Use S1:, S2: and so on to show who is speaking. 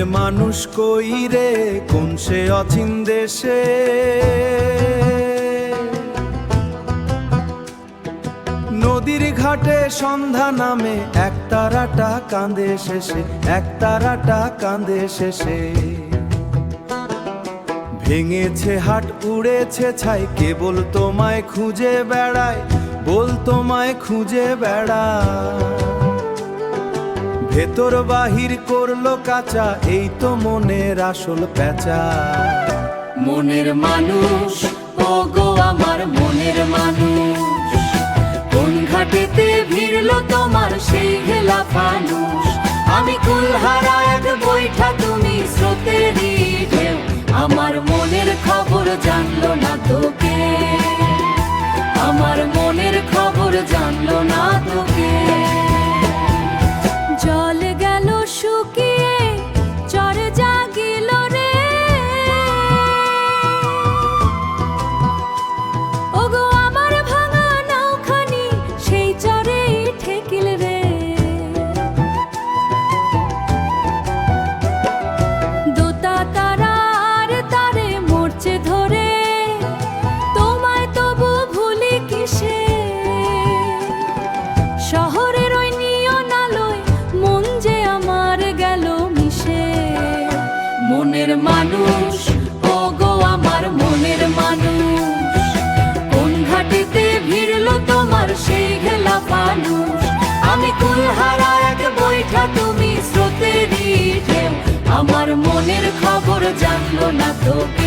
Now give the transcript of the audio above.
S1: মানুষ কই রে কোন সে অচিন দেশে, নদীর ঘাটে সন্ধ্যা নামে এক তারাটা কাঁদে শেষে, এক তারাটা কাঁদে শেষে। ভেঙেছে হাট উড়েছে ছাই, কেবল তোমায় খুঁজে বেড়ায়, বল তোমায় খুঁজে বেড়ায়। ভেতর বাহির করলো কাঁচা, এই তো মনের আসল পেঁচা।
S2: মনের মানুষ ও গো আমার মনের মানুষ, কোন ঘাটেতে ভিড়লো তোমার সেই হেলা ফানুষ। আমি কুলহারা এক বৈঠা, তুমি স্রোতেরই ঢেউ, আমার মনের খবর জানলো না তোকে, আমার মনের খবর জানলো না তোকে। জল গেল শুকিয়ে চর জাগিল রে, ওগো আমার ভাঙা নাওখানি সেই চরে ঠেকিল রে। দোতা তারার তারে মরছে ধরে, তোমায় তবু ভুলি কিসে। শহরের ওই নিয়ন আলোয় মন যে আমার গেল মিশে। মনের মানুষ ও গো আমার মনের মানুষ, কোন ঘাটেতে ভিড়লো তোমার সেই ঘেলা ফানুষ। আমি কুলহারা এক বৈঠা, তুমি স্রোতেরই ঢেউ, আমার মনের খবর জানলো না তোকে।